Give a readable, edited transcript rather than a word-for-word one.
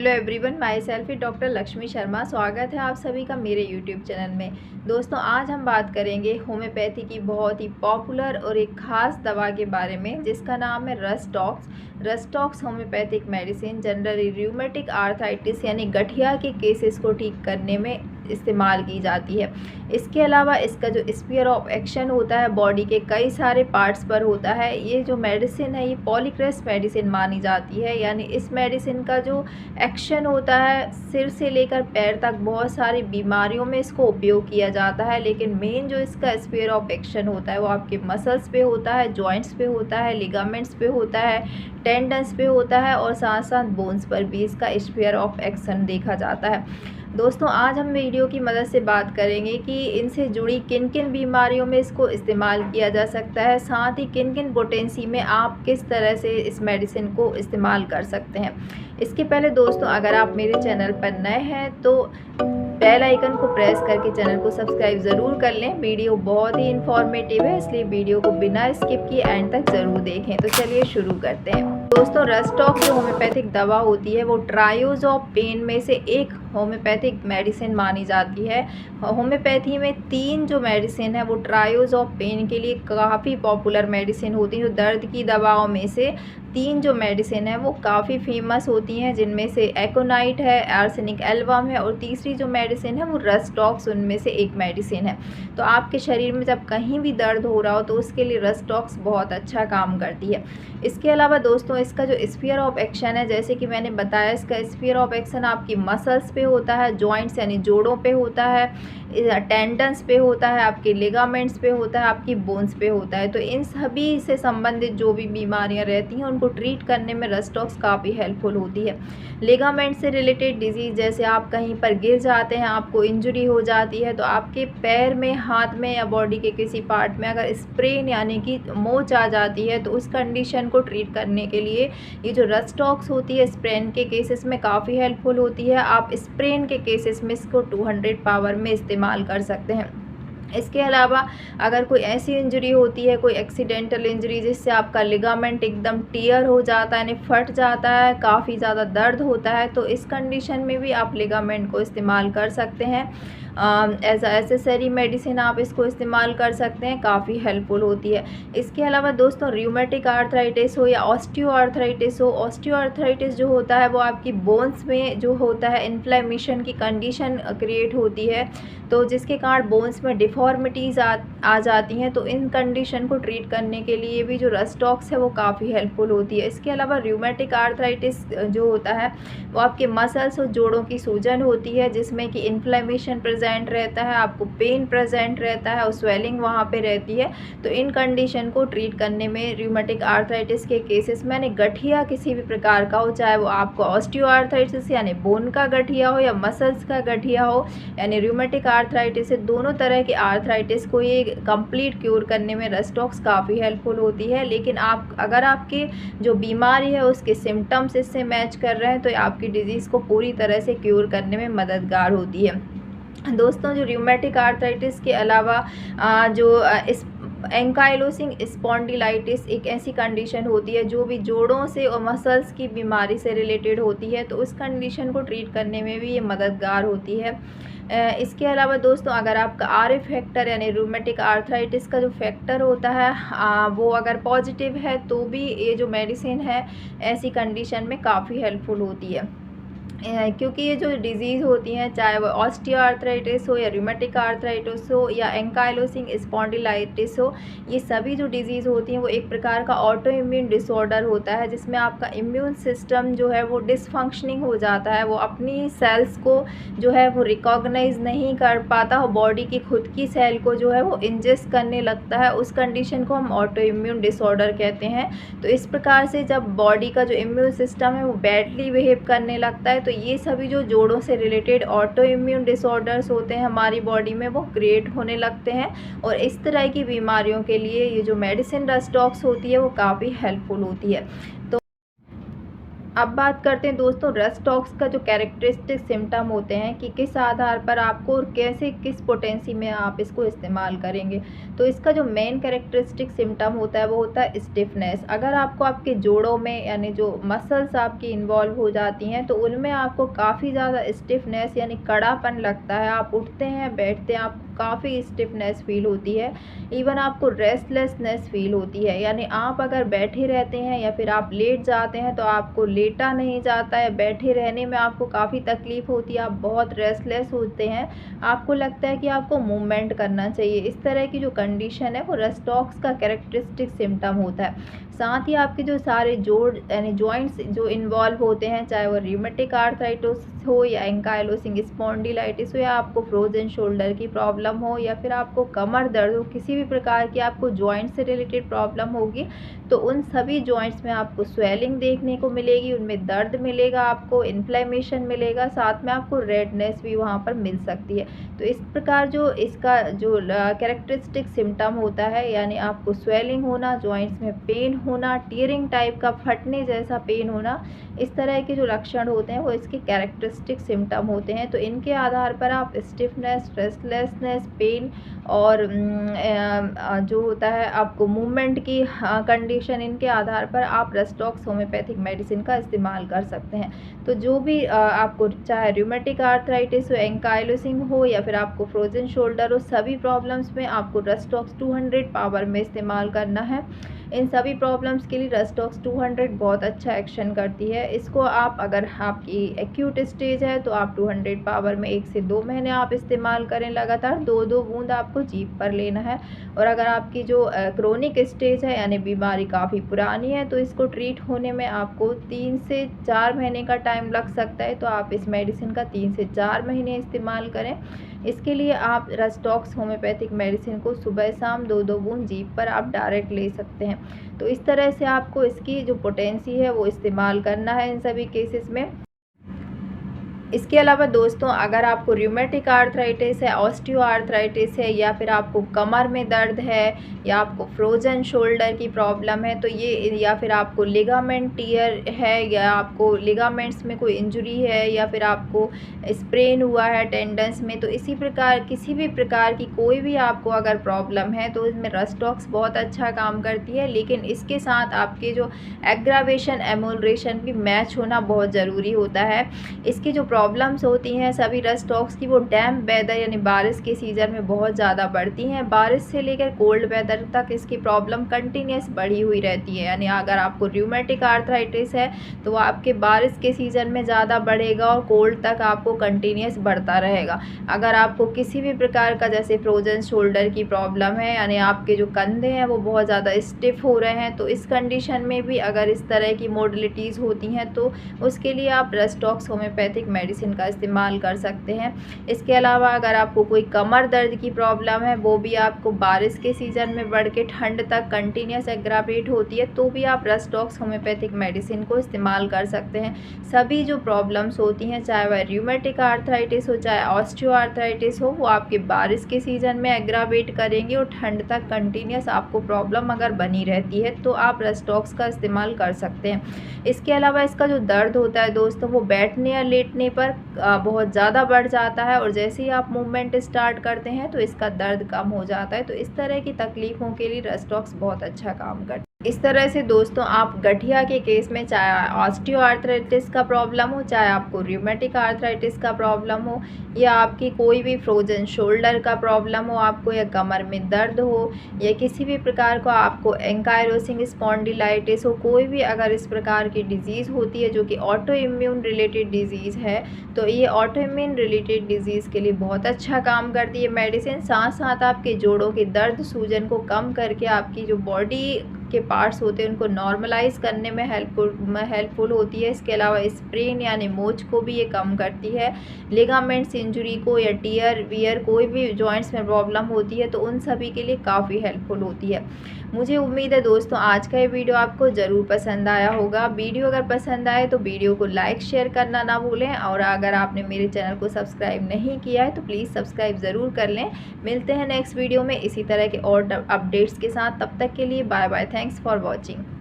Hello everyone, my self doctor Lakshmi Sharma. स्वागत है आप सभी का मेरे यूट्यूब चैनल में। दोस्तों, आज हम बात करेंगे होम्योपैथी की बहुत ही पॉपुलर और एक ख़ास दवा के बारे में, जिसका नाम है rhus tox. Rhus tox homeopathic medicine generally rheumatic arthritis यानी गठिया के केसेस को ठीक करने में इस्तेमाल की जाती है। इसके अलावा इसका जो स्फीयर ऑफ एक्शन होता है बॉडी के कई सारे पार्ट्स पर होता है। ये जो मेडिसिन है ये पॉलीक्रेस्ट मेडिसिन मानी जाती है, यानी इस मेडिसिन का जो एक्शन होता है सिर से लेकर पैर तक बहुत सारी बीमारियों में इसको उपयोग किया जाता है। लेकिन मेन जो इसका स्फीयर ऑफ एक्शन होता है वो आपके मसल्स पे होता है, जॉइंट्स पे होता है, लिगामेंट्स पे होता है, टेंडन्स पे होता है और साथ साथ बोन्स पर भी इसका स्फीयर ऑफ एक्शन देखा जाता है। दोस्तों, आज हम वीडियो की मदद से बात करेंगे कि इनसे जुड़ी किन किन बीमारियों में इसको इस्तेमाल किया जा सकता है, साथ ही किन किन पोटेंसी में आप किस तरह से इस मेडिसिन को इस्तेमाल कर सकते हैं। इसके पहले दोस्तों, अगर आप मेरे चैनल पर नए हैं तो बेल आइकन को प्रेस करके चैनल को सब्सक्राइब ज़रूर कर लें। वीडियो बहुत ही इन्फॉर्मेटिव है, इसलिए वीडियो को बिना स्किप किए एंड तक ज़रूर देखें। तो चलिए शुरू करते हैं। दोस्तों, रस्टॉक्स जो होम्योपैथिक दवा होती है वो ट्रायोजोपेन में से एक होम्योपैथिक मेडिसिन मानी जाती है। होम्योपैथी में 3 जो मेडिसिन है वो ट्रायोजोपेन के लिए काफ़ी पॉपुलर मेडिसिन होती हैं। जो दर्द की दवाओं में से 3 जो मेडिसिन है वो काफ़ी फेमस होती हैं, जिनमें से एकोनाइट है, आर्सेनिक एल्बम है और तीसरी जो मेडिसिन है वो रस्टॉक्स उनमें से एक मेडिसिन है। तो आपके शरीर में जब कहीं भी दर्द हो रहा हो तो उसके लिए रस्टॉक्स बहुत अच्छा काम करती है। इसके अलावा दोस्तों, इसका जो स्फीयर ऑफ एक्शन है, जैसे कि मैंने बताया, इसका स्फीयर ऑफ एक्शन आपकी मसल्स पे होता है, जॉइंट्स यानी जोड़ों पे होता है, टेंडन्स पे होता है, आपके लिगामेंट्स पे होता है, आपकी बोन्स पे होता है। तो इन सभी से संबंधित जो भी बीमारियां रहती हैं उनको ट्रीट करने में रस्टॉक्स काफ़ी हेल्पफुल होती है। लिगामेंट से रिलेटेड डिजीज़, जैसे आप कहीं पर गिर जाते हैं, आपको इंजरी हो जाती है, तो आपके पैर में, हाथ में या बॉडी के किसी पार्ट में अगर स्प्रेन यानी कि मोच आ जाती है तो उस कंडीशन को ट्रीट करने के लिए ये जो रस्टॉक्स होती है स्प्रेन के केसेस में काफ़ी हेल्पफुल होती है। आप स्प्रेन के केसेस में इसको 200 पावर में इस्तेमाल कर सकते हैं। इसके अलावा अगर कोई ऐसी इंजरी होती है, कोई एक्सीडेंटल इंजरी जिससे आपका लिगामेंट एकदम टियर हो जाता है, यानी फट जाता है, काफ़ी ज़्यादा दर्द होता है, तो इस कंडीशन में भी आप लिगामेंट को इस्तेमाल कर सकते हैं। एज अ एसेसरी मेडिसिन आप इसको इस्तेमाल कर सकते हैं, काफ़ी हेल्पफुल होती है। इसके अलावा दोस्तों, रूमेटिक आर्थराइटिस हो या ऑस्टियो आर्थराइटिस हो, ऑस्टियो आर्थराइटिस जो होता है वो आपकी बोन्स में जो होता है इन्फ्लेमेशन की कंडीशन क्रिएट होती है, तो जिसके कारण बोन्स में डिफॉर्मिटीज़ आ जाती हैं। तो इन कंडीशन को ट्रीट करने के लिए भी जो रस्टॉक्स है वो काफ़ी हेल्पफुल होती है। इसके अलावा रूमेटिक आर्थराइटिस जो होता है वो आपके मसल्स और जोड़ों की सूजन होती है, जिसमें कि इन्फ्लेमेशन प्रेजेंट रहता है, आपको पेन प्रेजेंट रहता है और स्वेलिंग वहाँ पे रहती है। तो इन कंडीशन को ट्रीट करने में रूमेटिक आर्थराइटिस के केसेस में, यानी गठिया किसी भी प्रकार का हो, चाहे वो आपको ऑस्टियो आर्थराइटिस यानी बोन का गठिया हो या मसल्स का गठिया हो, यानी रूमेटिक आर्थराइटिस से दोनों तरह के आर्थराइटिस को ये कंप्लीट क्योर करने में रस्टॉक्स काफ़ी हेल्पफुल होती है। लेकिन अगर आपके जो बीमारी है उसके सिम्टम्स इससे मैच कर रहे हैं तो आपकी डिजीज़ को पूरी तरह से क्योर करने में मददगार होती है। दोस्तों, जो रूमेटिक आर्थराइटिस के अलावा इस एंकाइलोसिंग स्पॉन्डिलाइटिस एक ऐसी कंडीशन होती है जो भी जोड़ों से और मसल्स की बीमारी से रिलेटेड होती है, तो उस कंडीशन को ट्रीट करने में भी ये मददगार होती है। इसके अलावा दोस्तों, अगर आपका आर फैक्टर यानी रूमेटिक आर्थराइटिस का जो फैक्टर होता है वो अगर पॉजिटिव है तो भी ये जो मेडिसिन है ऐसी कंडीशन में काफ़ी हेल्पफुल होती है। क्योंकि ये जो डिज़ीज़ होती हैं, चाहे वो ऑस्टियो आर्थराइटिस हो या रूमेटिक आर्थराइटिस हो या एंकाइलोसिंग स्पॉन्डिलाइटिस हो, ये सभी जो डिज़ीज़ होती हैं वो एक प्रकार का ऑटो इम्यून डिसऑर्डर होता है, जिसमें आपका इम्यून सिस्टम जो है वो डिसफंक्शनिंग हो जाता है, वो अपनी सेल्स को जो है वो रिकॉग्नाइज नहीं कर पाता, बॉडी की खुद की सेल को जो है वो इंजेस्ट करने लगता है। उस कंडीशन को हम ऑटो इम्यून डिसऑर्डर कहते हैं। तो इस प्रकार से जब बॉडी का जो इम्यून सिस्टम है वो बैडली बिहेव करने लगता है, तो ये सभी जो जोड़ों से रिलेटेड ऑटो इम्यून डिसऑर्डर्स होते हैं हमारी बॉडी में वो क्रिएट होने लगते हैं। और इस तरह की बीमारियों के लिए ये जो मेडिसिन रस्टॉक्स होती है वो काफ़ी हेल्पफुल होती है। अब बात करते हैं दोस्तों रस्ट टॉक्स का जो कैरेक्टरिस्टिक सिम्टम होते हैं कि किस आधार पर आपको और कैसे किस पोटेंसी में आप इसको इस्तेमाल करेंगे। तो इसका जो मेन कैरेक्टरिस्टिक सिम्टम होता है वो होता है स्टिफनेस। अगर आपको आपके जोड़ों में यानी जो मसल्स आपकी इन्वॉल्व हो जाती हैं तो उनमें आपको काफ़ी ज़्यादा स्टिफनेस यानी कड़ापन लगता है। आप उठते हैं बैठते हैं आपको काफ़ी स्टिफनेस फील होती है। इवन आपको रेस्टलेसनेस फील होती है, यानी आप अगर बैठे रहते हैं या फिर आप लेट जाते हैं तो आपको लेटा नहीं जाता है। बैठे रहने में आपको काफ़ी तकलीफ़ होती है, आप बहुत रेस्टलेस होते हैं, आपको लगता है कि आपको मूवमेंट करना चाहिए। इस तरह की जो कंडीशन है वो रस्ट टॉक्स का कैरेक्टरिस्टिक सिम्टम होता है। साथ ही आपके जो सारे जोड़ यानी जॉइंट्स जो इन्वॉल्व होते हैं, चाहे वो रिमेटिक आर्थराइटिस हो या एंकाइलोसिंग स्पॉन्डिलाइटिस हो या आपको फ्रोजन शोल्डर की प्रॉब्लम हो या फिर आपको कमर दर्द हो, किसी भी प्रकार की आपको जॉइंट से रिलेटेड प्रॉब्लम होगी तो उन सभी जॉइंट्स में आपको स्वेलिंग देखने को मिलेगी, उनमें दर्द मिलेगा, आपको इन्फ्लेमेशन मिलेगा, साथ में आपको रेडनेस भी वहाँ पर मिल सकती है। तो इस प्रकार जो इसका जो कैरेक्टरिस्टिक सिम्टम होता है यानी आपको स्वेलिंग होना, जॉइंट्स में पेन होना, टीयरिंग टाइप का फटने जैसा पेन होना, इस तरह के जो लक्षण होते हैं वो इसके कैरेक्टरिस्टिक सिम्टम होते हैं। तो इनके आधार पर आप स्टिफनेस, रेस्टलेसनेस, पेन और जो होता है आपको मूवमेंट की कंडीशन, इनके आधार पर आप रस्ट टॉक्स होम्योपैथिक मेडिसिन का इस्तेमाल कर सकते हैं। तो जो भी आपको चाहे रूमेटिक आर्थराइटिस हो, एंकाइलोसिंग हो या फिर आपको फ्रोजन शोल्डर हो, सभी प्रॉब्लम्स में आपको रस्ट टॉक्स 200 पावर में इस्तेमाल करना है। इन सभी प्रॉब्लम्स के लिए रस्ट टॉक्स 200 बहुत अच्छा एक्शन करती है। इसको आप अगर आपकी एक्यूट स्टेज है तो आप 200 पावर में 1 से 2 महीने आप इस्तेमाल करें लगातार, 2-2 बूंद आपको जीभ पर लेना है। और अगर आपकी जो क्रोनिक स्टेज है यानी बीमारी काफ़ी पुरानी है तो इसको ट्रीट होने में आपको 3 से 4 महीने का टाइम लग सकता है। तो आप इस मेडिसिन का 3 से 4 महीने इस्तेमाल करें। इसके लिए आप रस्ट टॉक्स होम्योपैथिक मेडिसिन को सुबह शाम 2-2 बूंद जीभ पर आप डायरेक्ट ले सकते हैं। तो इस तरह से आपको इसकी जो पोटेंसी है वो इस्तेमाल करना है इन सभी केसेस में। इसके अलावा दोस्तों अगर आपको रूमेटिक आर्थराइटिस है, ऑस्टियो आर्थराइटिस है या फिर आपको कमर में दर्द है या आपको फ्रोजन शोल्डर की प्रॉब्लम है तो ये, या फिर आपको लिगामेंट टियर है या आपको लिगामेंट्स में कोई इंजरी है या फिर आपको स्प्रेन हुआ है टेंडन्स में, तो इसी प्रकार किसी भी प्रकार की कोई भी आपको अगर प्रॉब्लम है तो इसमें रस्ट टॉक्स बहुत अच्छा काम करती है। लेकिन इसके साथ आपके जो एग्रावेशन एमोलरेशन भी मैच होना बहुत ज़रूरी होता है। इसकी जो प्रॉब्लम्स होती हैं सभी रस्ट टॉक्स की वो डैम्प वेदर यानी बारिश के सीज़न में बहुत ज़्यादा बढ़ती हैं। बारिश से लेकर कोल्ड वेदर तक इसकी प्रॉब्लम कंटिन्यूस बढ़ी हुई रहती है। यानी अगर आपको रूमेटिक आर्थराइटिस है तो वो आपके बारिश के सीज़न में ज़्यादा बढ़ेगा और कोल्ड तक आपको कंटिन्यूस बढ़ता रहेगा। अगर आपको किसी भी प्रकार का जैसे फ्रोजन शोल्डर की प्रॉब्लम है यानी आपके जो कंधे हैं वो बहुत ज़्यादा स्टिफ हो रहे हैं तो इस कंडीशन में भी अगर इस तरह की मोडलिटीज़ होती हैं तो उसके लिए आप रस्ट टॉक्स होम्योपैथिक मेडिसिन का इस्तेमाल कर सकते हैं। इसके अलावा अगर आपको कोई कमर दर्द की प्रॉब्लम है वो भी आपको बारिश के सीज़न में बढ़ के ठंड तक कंटिन्यूस एग्रावेट होती है तो भी आप रस्ट टॉक्स होम्योपैथिक मेडिसिन को इस्तेमाल कर सकते हैं। सभी जो प्रॉब्लम्स होती हैं चाहे वह रूमेटिक आर्थराइटिस हो चाहे ऑस्टियो आर्थराइटिस हो वो आपके बारिश के सीज़न में एग्रावेट करेंगे और ठंड तक कंटिन्यूस आपको प्रॉब्लम अगर बनी रहती है तो आप रस्ट टॉक्स का इस्तेमाल कर सकते हैं। इसके अलावा इसका जो दर्द होता है दोस्तों वो बैठने या लेटने पर बहुत ज़्यादा बढ़ जाता है और जैसे ही आप मूवमेंट स्टार्ट करते हैं तो इसका दर्द कम हो जाता है। तो इस तरह की तकलीफ़ों के लिए रस्ट टॉक्स बहुत अच्छा काम करता है। इस तरह से दोस्तों आप गठिया के केस में चाहे ऑस्टियो आर्थराइटिस का प्रॉब्लम हो, चाहे आपको रूमेटिक आर्थराइटिस का प्रॉब्लम हो या आपकी कोई भी फ्रोजन शोल्डर का प्रॉब्लम हो आपको, या कमर में दर्द हो या किसी भी प्रकार का आपको एंकाइलोसिंग स्पॉन्डिलाइटिस हो, कोई भी अगर इस प्रकार की डिजीज़ होती है जो कि ऑटो इम्यून रिलेटेड डिजीज़ है तो ये ऑटो इम्यून रिलेटेड डिजीज़ के लिए बहुत अच्छा काम करती है मेडिसिन। साथ साथ आपके जोड़ों के दर्द सूजन को कम करके आपकी जो बॉडी के पार्ट्स होते हैं उनको नॉर्मलाइज करने में हेल्पफुल होती है। इसके अलावा स्प्रेन यानी मोच को भी ये कम करती है। लिगामेंट्स इंजरी को या टियर वियर कोई भी जॉइंट्स में प्रॉब्लम होती है तो उन सभी के लिए काफ़ी हेल्पफुल होती है। मुझे उम्मीद है दोस्तों आज का ये वीडियो आपको ज़रूर पसंद आया होगा। वीडियो अगर पसंद आए तो वीडियो को लाइक शेयर करना ना भूलें और अगर आपने मेरे चैनल को सब्सक्राइब नहीं किया है तो प्लीज़ सब्सक्राइब ज़रूर कर लें। मिलते हैं नेक्स्ट वीडियो में इसी तरह के और अपडेट्स के साथ, तब तक के लिए bye bye. Thanks for watching.